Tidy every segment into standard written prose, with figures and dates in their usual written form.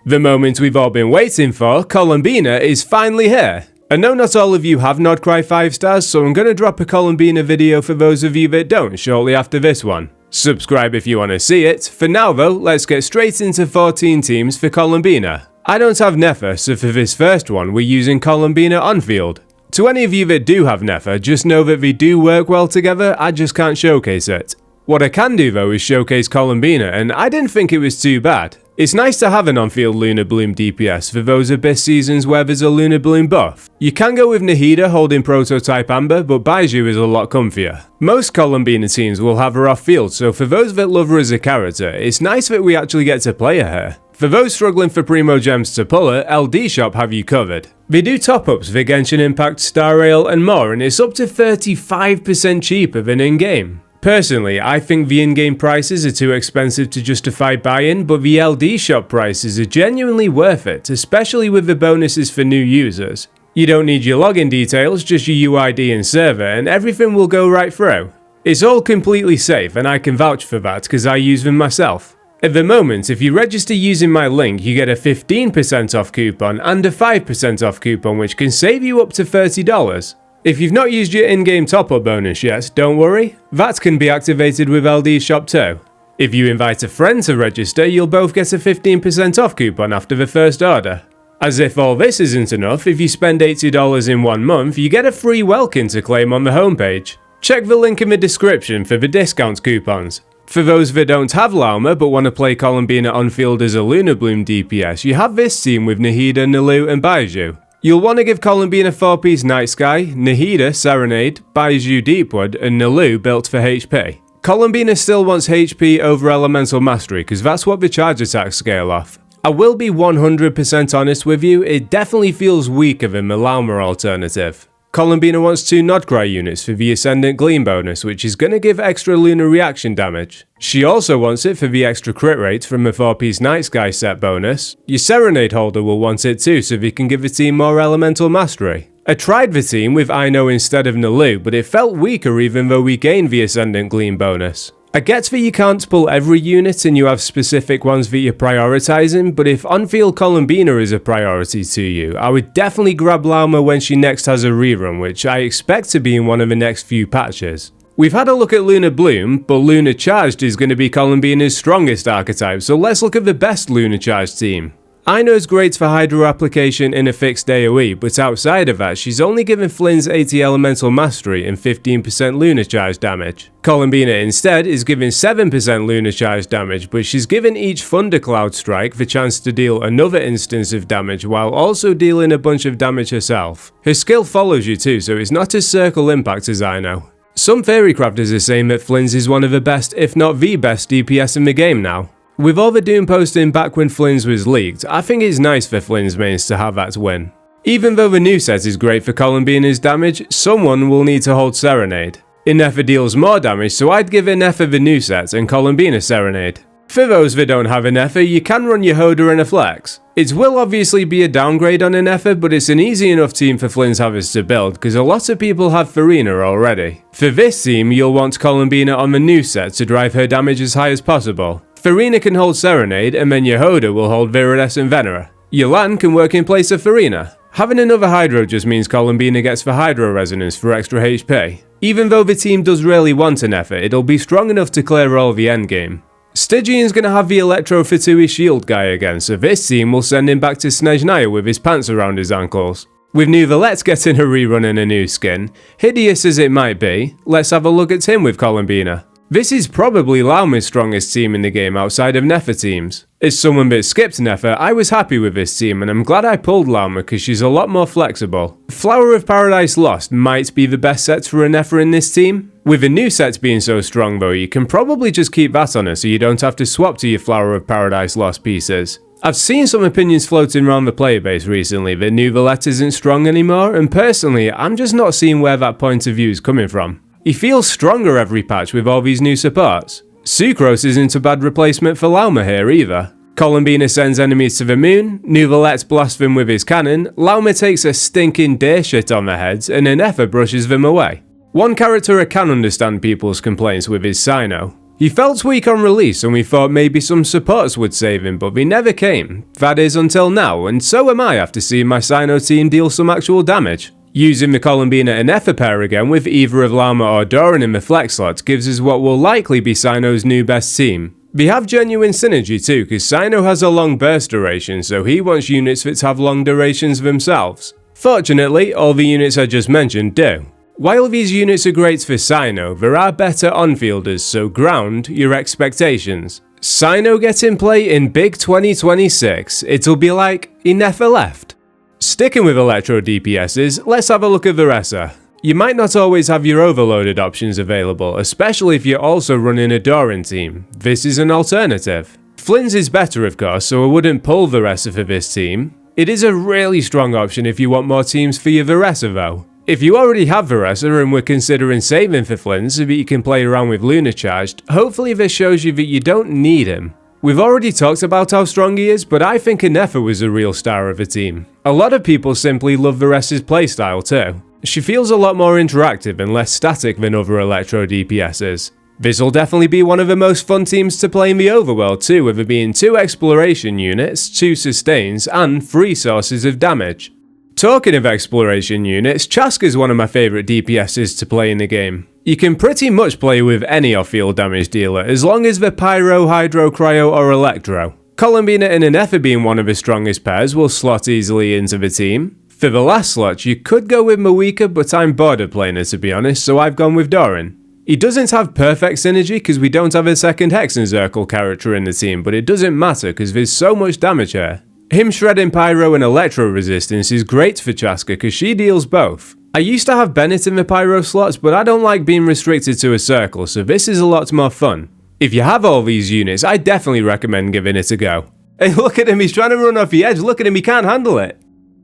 The moment we've all been waiting for, Columbina, is finally here. I know not all of you have Nodcry 5 stars, so I'm going to drop a Columbina video for those of you that don't shortly after this one. Subscribe if you want to see it. For now though, let's get straight into 14 teams for Columbina. I don't have Nefer, so for this first one we're using Columbina on field. To any of you that do have Nefer, just know that they do work well together, I just can't showcase it. What I can do though is showcase Columbina, and I didn't think it was too bad. It's nice to have an on-field Lunar Bloom DPS for those Abyss seasons where there's a Lunar Bloom buff. You can go with Nahida holding Prototype Amber, but Baiju is a lot comfier. Most Columbina teams will have her off-field, so for those that love her as a character, it's nice that we actually get to play her here. For those struggling for Primo Gems to pull her, LD Shop have you covered. They do top-ups for Genshin Impact, Star Rail and more, and it's up to 35% cheaper than in-game. Personally, I think the in-game prices are too expensive to justify buy-in, but the LD shop prices are genuinely worth it, especially with the bonuses for new users. You don't need your login details, just your UID and server, and everything will go right through. It's all completely safe, and I can vouch for that because I use them myself. At the moment, if you register using my link, you get a 15% off coupon and a 5% off coupon, which can save you up to $30. If you've not used your in-game top-up bonus yet, don't worry, that can be activated with LD Shop too. If you invite a friend to register, you'll both get a 15% off coupon after the first order. As if all this isn't enough, if you spend $80 in 1 month, you get a free Welkin to claim on the homepage. Check the link in the description for the discount coupons. For those that don't have Lauma but want to play Columbina on field as a Lunar Bloom DPS, you have this team with Nahida, Nalu and Baiju. You'll want to give Columbina 4-piece Night Sky, Nahida Serenade, Baiju Deepwood and Nalu built for HP. Columbina still wants HP over Elemental Mastery because that's what the charge attacks scale off. I will be 100% honest with you, it definitely feels weaker than the Lauma alternative. Columbina wants 2 Nodcry units for the Ascendant Gleam bonus, which is going to give extra lunar reaction damage. She also wants it for the extra crit rate from the 4-piece Night Sky set bonus. Your Serenade holder will want it too, so they can give the team more elemental mastery. I tried the team with Ino instead of Nalu, but it felt weaker even though we gained the Ascendant Gleam bonus. I get that you can't pull every unit and you have specific ones that you're prioritizing, but if on-field Columbina is a priority to you, I would definitely grab Lauma when she next has a rerun, which I expect to be in one of the next few patches. We've had a look at Lunar Bloom, but Lunar Charged is going to be Columbina's strongest archetype, so let's look at the best Lunar Charged team. Ino's great for Hydro application in a fixed AoE, but outside of that, she's only given Flynn's 80 Elemental Mastery and 15% Lunar Charge damage. Columbina instead is given 7% Lunar Charge damage, but she's given each Thundercloud Strike the chance to deal another instance of damage while also dealing a bunch of damage herself. Her skill follows you too, so it's not as circle impact as Ino. Some Fairy Crafters are saying that Flynn's is one of the best, if not the best DPS in the game now. With all the Doom posting back when Flynn's was leaked, I think it's nice for Flynn's mains to have that win. Even though the new set is great for Columbina's damage, someone will need to hold Serenade. Inefa deals more damage, so I'd give Inefa the new set and Columbina Serenade. For those that don't have Inefa, you can run your Hoda and a Flex. It will obviously be a downgrade on Inefa, but it's an easy enough team for Flynn's Havers to build because a lot of people have Farina already. For this team, you'll want Columbina on the new set to drive her damage as high as possible. Farina can hold Serenade, and then your Hoda will hold Viridescent Venera. Your Lan can work in place of Farina. Having another Hydro just means Columbina gets the Hydro Resonance for extra HP. Even though the team does really want an effort, it'll be strong enough to clear all the endgame. Stygian's going to have the Electro Fatui shield guy again, so this team will send him back to Snezhnaya with his pants around his ankles. With New Valette getting a rerun and a new skin, hideous as it might be, let's have a look at him with Columbina. This is probably Lauma's strongest team in the game outside of Nefer teams. As someone that skipped Nefer, I was happy with this team and I'm glad I pulled Lauma because she's a lot more flexible. Flower of Paradise Lost might be the best set for a Nefer in this team. With the new set being so strong though, you can probably just keep that on her so you don't have to swap to your Flower of Paradise Lost pieces. I've seen some opinions floating around the player base recently that New Valette isn't strong anymore, and personally, I'm just not seeing where that point of view is coming from. He feels stronger every patch with all these new supports. Sucrose isn't a bad replacement for Lauma here either. Columbina sends enemies to the moon, New Valette blasts them with his cannon, Lauma takes a stinking deer shit on their heads, and Inefa brushes them away. One character I can understand people's complaints with is Cyno. He felt weak on release and we thought maybe some supports would save him, but they never came. That is until now, and so am I after seeing my Cyno team deal some actual damage. Using the Columbina and Aether pair again with either of Llama or Doran in the flex slots gives us what will likely be Cyno's new best team. They have genuine synergy too, because Cyno has a long burst duration, so he wants units that have long durations themselves. Fortunately, all the units I just mentioned do. While these units are great for Cyno, there are better on-fielders, so ground your expectations. Cyno get in play in Big 2026, it'll be like he never left. Sticking with Electro DPSs, let's have a look at Veressa. You might not always have your overloaded options available, especially if you're also running a Doran team. This is an alternative. Flynn's is better of course, so I wouldn't pull Veressa for this team. It is a really strong option if you want more teams for your Veressa though. If you already have Veressa and were considering saving for Flynn so that you can play around with Luna charged, hopefully this shows you that you don't need him. We've already talked about how strong he is, but I think Anefa was a real star of the team. A lot of people simply love Veressa's playstyle too. She feels a lot more interactive and less static than other Electro DPSs. This'll definitely be one of the most fun teams to play in the overworld too, with there being 2 exploration units, 2 sustains, and 3 sources of damage. Talking of exploration units, Chaska's one of my favourite DPSs to play in the game. You can pretty much play with any off-field damage dealer, as long as they're Pyro, Hydro, Cryo or Electro. Columbina and Anefa being one of the strongest pairs will slot easily into the team. For the last slot, you could go with Mawika, but I'm bored of playing her to be honest, so I've gone with Doran. He doesn't have perfect synergy because we don't have a second Hexencircle character in the team, but it doesn't matter because there's so much damage here. Him shredding Pyro and Electro resistance is great for Chaska because she deals both. I used to have Bennett in the Pyro slots, but I don't like being restricted to a circle, so this is a lot more fun. If you have all these units, I definitely recommend giving it a go. Hey, look at him, he's trying to run off the edge, look at him, he can't handle it.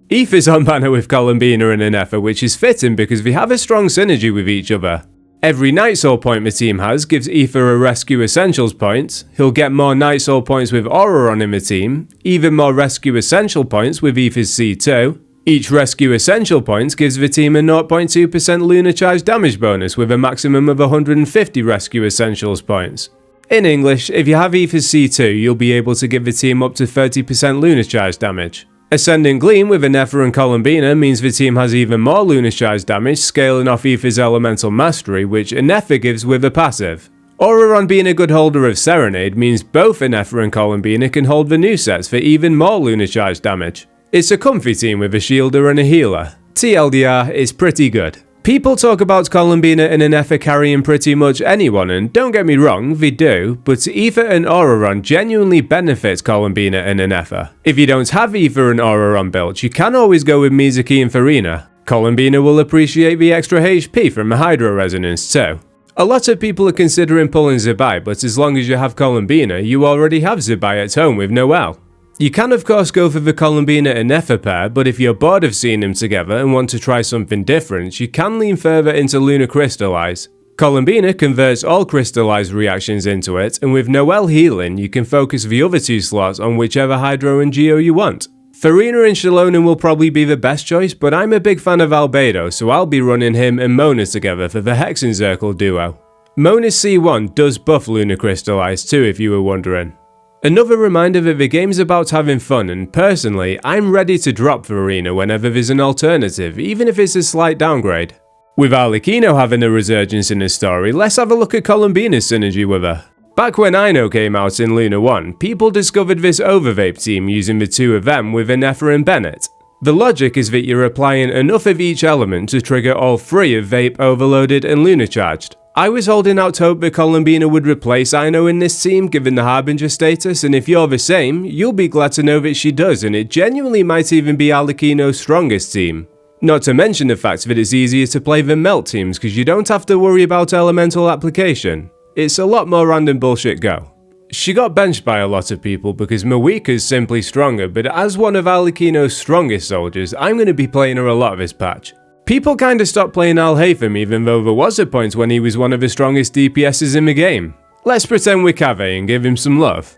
Eve is on banner with Columbina and Anefa, which is fitting because they have a strong synergy with each other. Every Night Soul point the team has gives Aether a Rescue Essentials point, he'll get more Night Soul points with Auroron in the team, even more Rescue Essential points with Aether's C2. Each Rescue Essential point gives the team a 0.2% Lunar Charge damage bonus with a maximum of 150 Rescue Essentials points. In English, if you have Aether's C2, you'll be able to give the team up to 30% Lunar Charge damage. Ascending Gleam with Anefa and Columbina means the team has even more Lunar Charge damage, scaling off Aether's Elemental Mastery, which Anefa gives with a passive. Auroron being a good holder of Serenade means both Anefa and Columbina can hold the new sets for even more Lunar Charge damage. It's a comfy team with a shielder and a healer. TLDR is pretty good. People talk about Columbina and Anefa carrying pretty much anyone, and don't get me wrong, they do, but Aether and Auroron genuinely benefit Columbina and Anefa. If you don't have Aether and Auroron built, you can always go with Mizuki and Farina. Columbina will appreciate the extra HP from the Hydro Resonance too. A lot of people are considering pulling Zebai, but as long as you have Columbina, you already have Zebai at home with Noelle. You can of course go for the Columbina and Anefa pair, but if you're bored of seeing them together and want to try something different, you can lean further into Lunar Crystallize. Columbina converts all Crystallize reactions into it, and with Noelle healing, you can focus the other 2 slots on whichever Hydro and Geo you want. Farina and Shallonen will probably be the best choice, but I'm a big fan of Albedo, so I'll be running him and Mona together for the Hexencircle duo. Mona's C1 does buff Lunar Crystallize too, if you were wondering. Another reminder that the game's about having fun, and personally, I'm ready to drop Farina whenever there's an alternative, even if it's a slight downgrade. With Arlecchino having a resurgence in his story, let's have a look at Columbina's synergy with her. Back when Ino came out in Luna 1, people discovered this Overvape team using the 2 of them with Anefa and Bennett. The logic is that you're applying enough of each element to trigger all 3 of Vape, Overloaded and Lunar Charged. I was holding out hope that Columbina would replace Ino in this team given the Harbinger status, and if you're the same, you'll be glad to know that she does, and it genuinely might even be Arlecchino's strongest team. Not to mention the fact that it's easier to play than Melt teams because you don't have to worry about elemental application. It's a lot more random bullshit go. She got benched by a lot of people because Mawika's simply stronger, but as one of Arlecchino's strongest soldiers, I'm going to be playing her a lot this patch. People kinda stopped playing Alhaitham even though there was a point when he was one of the strongest DPSs in the game. Let's pretend we're Cave and give him some love.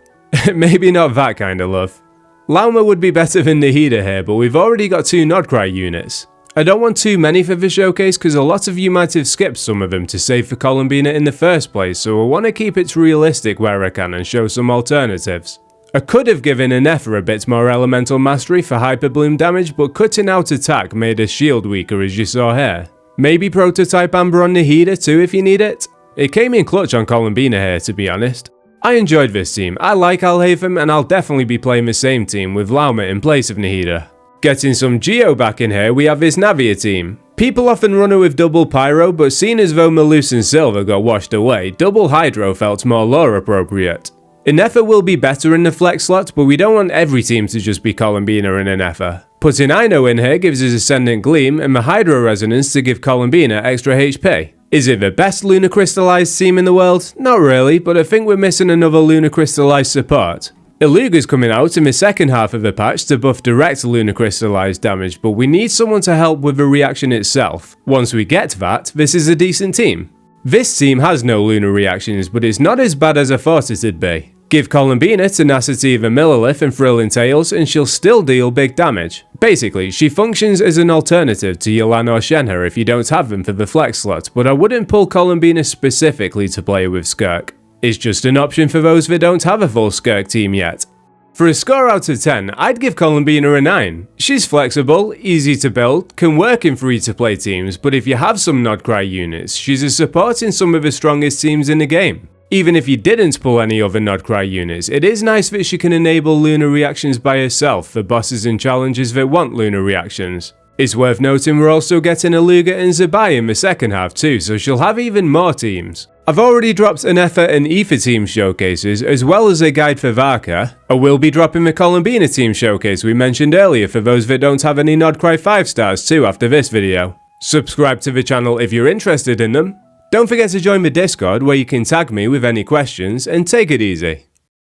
Maybe not that kind of love. Lauma would be better than Nahida here, but we've already got 2 Nodcry units. I don't want too many for the showcase because a lot of you might have skipped some of them to save for Columbina in the first place, so I want to keep it realistic where I can and show some alternatives. I could have given Inefa a bit more elemental mastery for hyper bloom damage, but cutting out attack made her shield weaker as you saw here. Maybe prototype Amber on Nahida too if you need it. It came in clutch on Columbina here, to be honest. I enjoyed this team, I like Alhaitham, and I'll definitely be playing the same team with Lauma in place of Nahida. Getting some Geo back in here, we have this Navia team. People often run her with double Pyro, but seeing as though Malus and Silver got washed away, double Hydro felt more lore appropriate. Inefa will be better in the flex slot, but we don't want every team to just be Columbina and Inefa. Putting Ino in here gives us Ascendant Gleam and the Hydro Resonance to give Columbina extra HP. Is it the best Lunar Crystallized team in the world? Not really, but I think we're missing another Lunar Crystallized support. Iluga's coming out in the second half of the patch to buff direct Lunar Crystallized damage, but we need someone to help with the reaction itself. Once we get that, this is a decent team. This team has no lunar reactions, but it's not as bad as I thought it'd be. Give Columbina Tenacity of a Millilith and Thrilling Tales and she'll still deal big damage. Basically, she functions as an alternative to Yelan or Shenhe if you don't have them for the flex slot, but I wouldn't pull Columbina specifically to play with Skirk. It's just an option for those that don't have a full Skirk team yet. For a score out of 10, I'd give Columbina a 9. She's flexible, easy to build, can work in free-to-play teams, but if you have some Nodcry units, she's a support in some of the strongest teams in the game. Even if you didn't pull any other Nodcry units, it is nice that she can enable lunar reactions by herself for bosses and challenges that want lunar reactions. It's worth noting we're also getting Iluga and Zabai in the second half too, so she'll have even more teams. I've already dropped an Inefa and Aoife team showcases, as well as a guide for Varka. I will be dropping the Columbina team showcase we mentioned earlier for those that don't have any Nodcry 5 stars too after this video. Subscribe to the channel if you're interested in them. Don't forget to join the Discord where you can tag me with any questions, and take it easy.